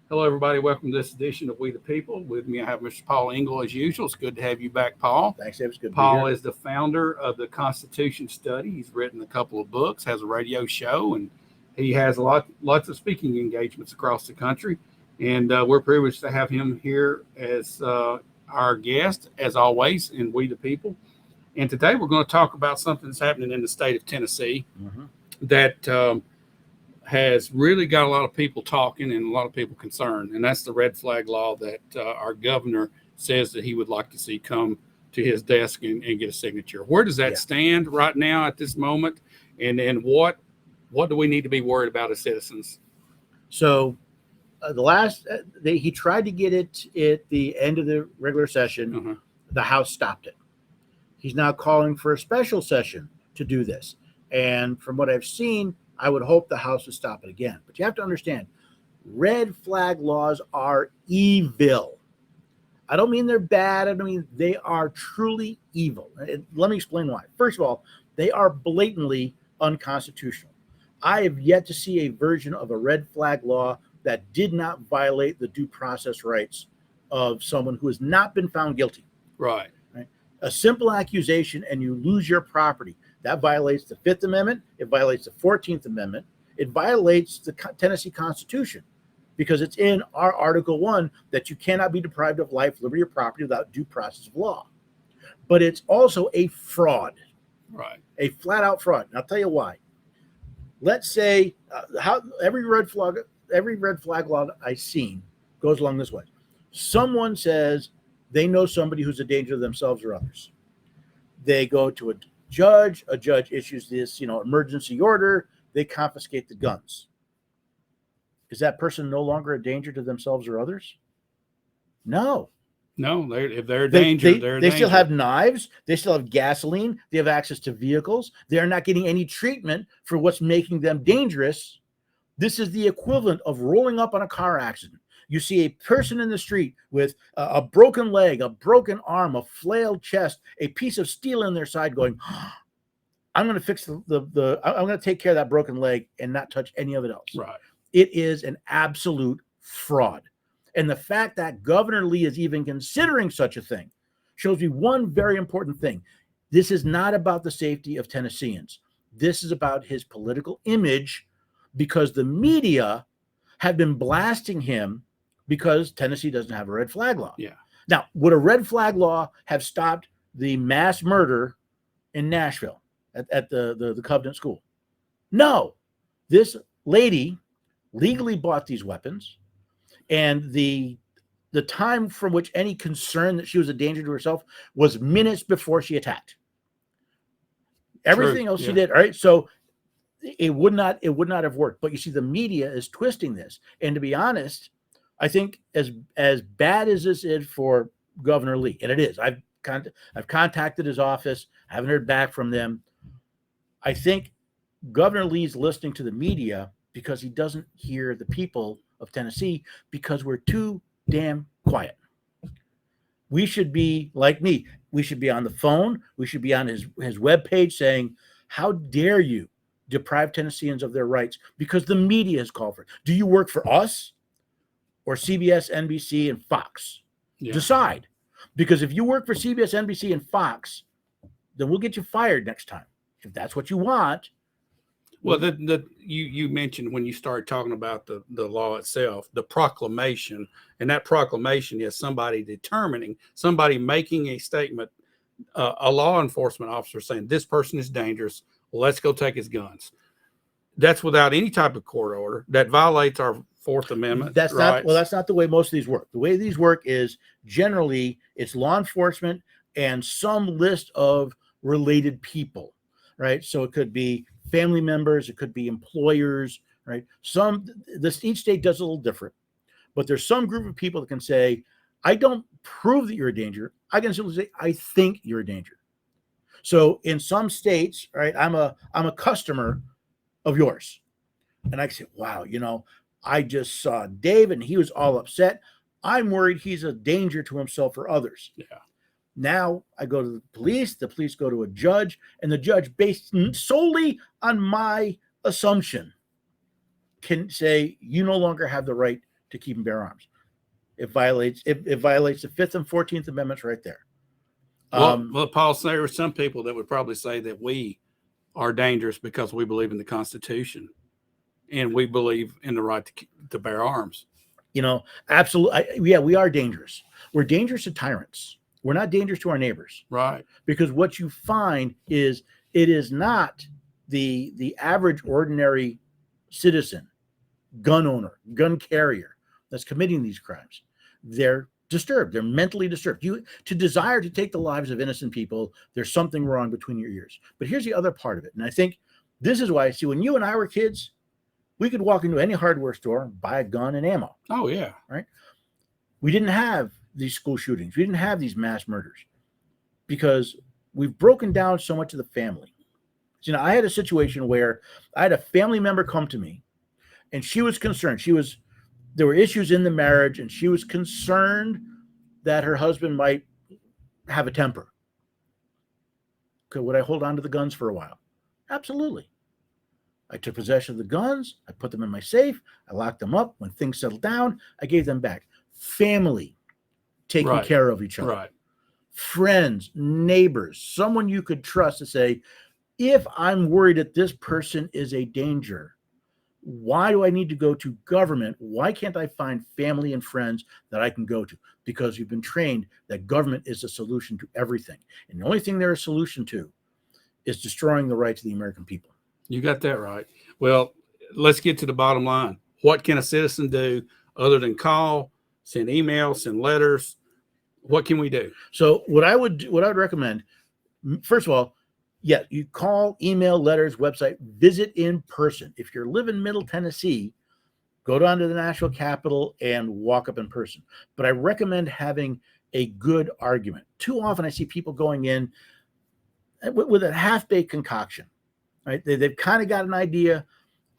Hello, everybody. Welcome to this edition of We the People. With me, I have Mr. Paul Engel, as usual. It's good to have you back, Paul. Thanks, Dave. It's good to be Paul here. is the founder of the Constitution Study. He's written a couple of books, has a radio show, and he has lots of speaking engagements across the country. And we're privileged to have him here as our guest, as always, in We the People. And today we're going to talk about something that's happening in the state of Tennessee that has really got a lot of people talking and a lot of people concerned. And that's the red flag law that our governor says that he would like to see come to his desk and get a signature. Where does that stand right now at this moment? And what do we need to be worried about as citizens? So he tried to get it at the end of the regular session. The House stopped it. He's now calling for a special session to do this. And from what I've seen, I would hope the House would stop it again. But you have to understand, red flag laws are evil. I don't mean they're bad. I mean they are truly evil. Let me explain why. First of all, they are blatantly unconstitutional. I have yet to see a version of a red flag law that did not violate the due process rights of someone who has not been found guilty. Right. A simple accusation and you lose your property. That violates the Fifth Amendment. It violates the 14th Amendment. It violates the Tennessee Constitution because it's in our Article 1 that you cannot be deprived of life, liberty, or property without due process of law. But it's also a fraud, right? A flat-out fraud. And I'll tell you why. Let's say how every red flag law I've seen goes along this way. Someone says they know somebody who's a danger to themselves or others. They go to a judge issues this, emergency order. They confiscate the guns. Is that person no longer a danger to themselves or others? No. If they're a danger, they're a danger. They still have knives. They still have gasoline. They have access to vehicles. They are not getting any treatment for what's making them dangerous. This is the equivalent of rolling up on a car accident. You see a person in the street with a broken leg, a broken arm, a flailed chest, a piece of steel in their side going, I'm going to fix I'm going to take care of that broken leg and not touch any of it else. Right. It is an absolute fraud. And the fact that Governor Lee is even considering such a thing shows me one very important thing. This is not about the safety of Tennesseans. This is about his political image because the media have been blasting him because Tennessee doesn't have a red flag law. Yeah. Now, would a red flag law have stopped the mass murder in Nashville at the Covenant School? No. This lady legally bought these weapons, and the time from which any concern that she was a danger to herself was minutes before she attacked. Everything else she did, all right? So it would not have worked. But you see, the media is twisting this. And to be honest, I think as bad as this is for Governor Lee, and it is, I've contacted his office. I haven't heard back from them. I think Governor Lee's listening to the media because he doesn't hear the people of Tennessee because we're too damn quiet. We should be like me. We should be on the phone. We should be on his webpage saying, how dare you deprive Tennesseans of their rights because the media has called for it. Do you work for us or CBS, NBC, and Fox? Yeah. Decide. Because if you work for CBS, NBC, and Fox, then we'll get you fired next time. If that's what you want. Well, you mentioned when you started talking about the law itself, the proclamation, and that proclamation is somebody making a statement, a law enforcement officer saying this person is dangerous. Well, let's go take his guns. That's without any type of court order. That violates our Fourth Amendment. That's not the way most of these work. The way these work is generally it's law enforcement and some list of related people, right? So it could be family members, it could be employers, right? Each state does a little different, but there's some group of people that can say, I don't prove that you're a danger. I can simply say, I think you're a danger. So in some states, right, I'm a customer of yours. And I can say, wow, I just saw Dave and he was all upset. I'm worried he's a danger to himself or others. Yeah. Now I go to the police go to a judge, and the judge, based solely on my assumption, can say, you no longer have the right to keep and bear arms. It violates the 5th and 14th Amendments right there. Well, Paul, there are some people that would probably say that we are dangerous because we believe in the Constitution and we believe in the right to bear arms. Absolutely. Yeah, we are dangerous. We're dangerous to tyrants. We're not dangerous to our neighbors. Right. Because what you find is it is not the average ordinary citizen, gun owner, gun carrier that's committing these crimes. They're disturbed. They're mentally disturbed. To desire to take the lives of innocent people, there's something wrong between your ears. But here's the other part of it. And I think this is why, see, when you and I were kids, we could walk into any hardware store, buy a gun and ammo. Oh, yeah. Right? We didn't have these school shootings. We didn't have these mass murders because we've broken down so much of the family. So, I had a situation where I had a family member come to me and she was concerned. There were issues in the marriage and she was concerned that her husband might have a temper. Would I hold on to the guns for a while? Absolutely. I took possession of the guns. I put them in my safe. I locked them up. When things settled down, I gave them back. Family taking care of each other. Right. Friends, neighbors, someone you could trust to say, if I'm worried that this person is a danger, why do I need to go to government? Why can't I find family and friends that I can go to? Because you've been trained that government is a solution to everything. And the only thing they're a solution to is destroying the rights of the American people. You got that right. Well, let's get to the bottom line. What can a citizen do other than call, send emails, send letters? What can we do? So what I would recommend, first of all, you call, email, letters, website, visit in person. If you're living Middle Tennessee, go down to the national capital and walk up in person. But I recommend having a good argument. Too often I see people going in with a half-baked concoction. Right? They've kind of got an idea.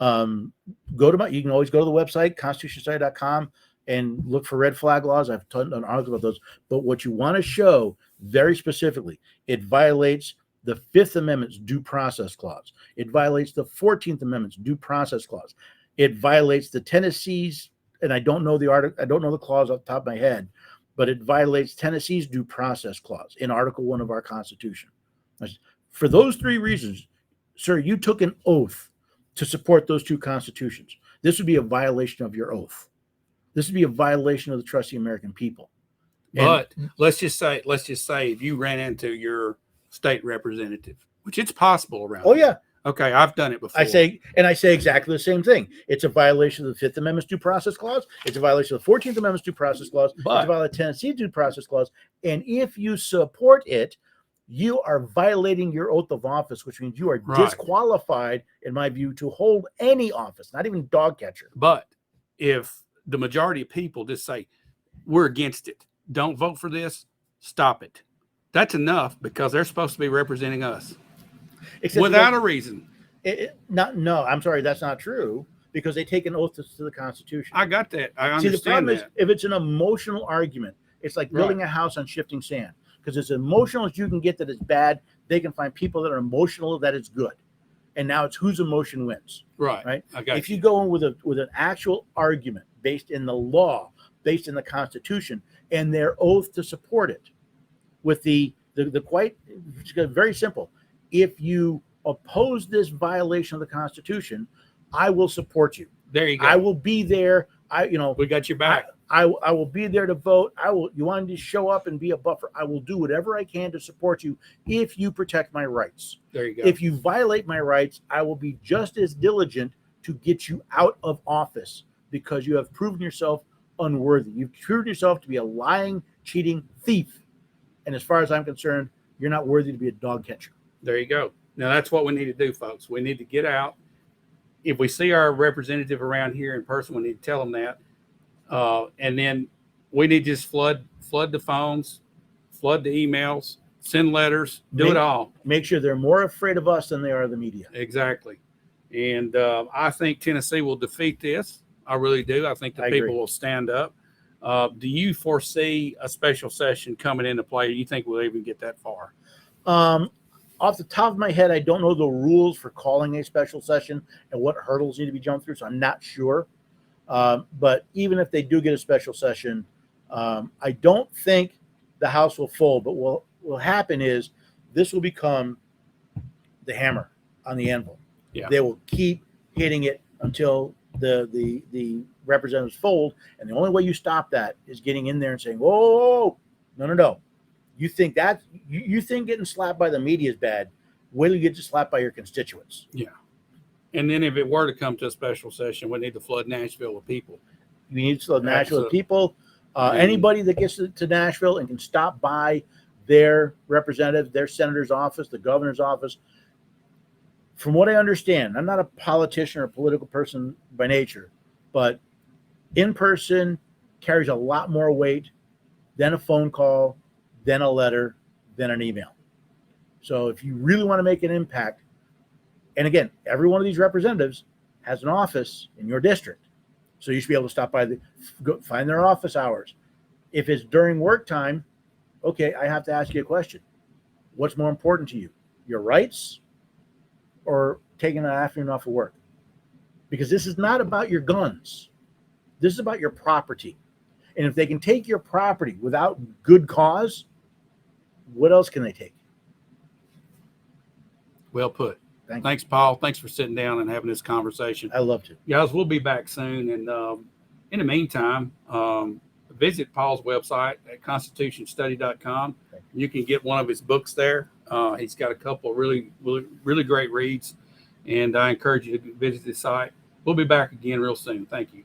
You can always go to the website, constitutionstudy.com, and look for red flag laws. I've done an article about those. But what you want to show very specifically, it violates the 5th Amendment's due process clause. It violates the 14th Amendment's due process clause. It violates the Tennessee's, and I don't know the article, I don't know the clause off the top of my head, but it violates Tennessee's due process clause in Article 1 of our Constitution. For those 3 reasons, sir, you took an oath to support those 2 constitutions. This would be a violation of your oath. This would be a violation of the trust of the American people. But let's just say if you ran into your state representative, which it's possible around. Oh, yeah. Okay, I've done it before. I say exactly the same thing. It's a violation of the 5th Amendment's due process clause. It's a violation of the 14th Amendment's due process clause. It's a violation of the Tennessee due process clause. And if you support it, you are violating your oath of office, which means you are disqualified, in my view, to hold any office, not even dog catcher. But if the majority of people just say, we're against it, don't vote for this, stop it. That's enough because they're supposed to be representing us. Except without a reason. No, I'm sorry, that's not true because they take an oath to the Constitution. I got that. I understand. See, the problem is if it's an emotional argument, it's like building a house on shifting sand. Because as emotional as you can get that it's bad, they can find people that are emotional that it's good. And now it's whose emotion wins. Right. If you go in with an actual argument based in the law, based in the Constitution, and their oath to support it, with the quite very simple. If you oppose this violation of the Constitution, I will support you. There you go. I will be there. We got your back. I will be there to vote. You want to show up and be a buffer. I will do whatever I can to support you if you protect my rights. There you go. If you violate my rights, I will be just as diligent to get you out of office because you have proven yourself unworthy. You've proven yourself to be a lying, cheating thief. And as far as I'm concerned, you're not worthy to be a dog catcher. There you go. Now that's what we need to do, folks. We need to get out. If we see our representative around here in person, we need to tell them that. And then we need to just flood the phones, flood the emails, send letters, do it all. Make sure they're more afraid of us than they are of the media. Exactly. And I think Tennessee will defeat this. I really do. I think the people will stand up. Do you foresee a special session coming into play? Do you think we'll even get that far? Off the top of my head, I don't know the rules for calling a special session and what hurdles need to be jumped through, so I'm not sure. But even if they do get a special session, I don't think the House will fold. But what will happen is this will become the hammer on the anvil. Yeah. They will keep hitting it until the representatives fold. And the only way you stop that is getting in there and saying, "Whoa, no. You think that you think getting slapped by the media is bad? Wait till you get slapped by your constituents." Yeah. And then if it were to come to a special session, we need to flood Nashville with people. You need to Nashville with people. Anybody that gets to Nashville and can stop by their representative, their senator's office, the governor's office. From what I understand, I'm not a politician or a political person by nature, but in person carries a lot more weight than a phone call, than a letter, than an email. So if you really want to make an impact, and again, every one of these representatives has an office in your district. So you should be able to stop by, find their office hours. If it's during work time, okay, I have to ask you a question. What's more important to you, your rights or taking an afternoon off of work? Because this is not about your guns. This is about your property. And if they can take your property without good cause, what else can they take? Well put. Thanks, Thanks, Paul. Thanks for sitting down and having this conversation. I love to. Guys, we'll be back soon. And in the meantime, visit Paul's website at constitutionstudy.com. You can get one of his books there. He's got a couple of really great reads. And I encourage you to visit the site. We'll be back again real soon. Thank you.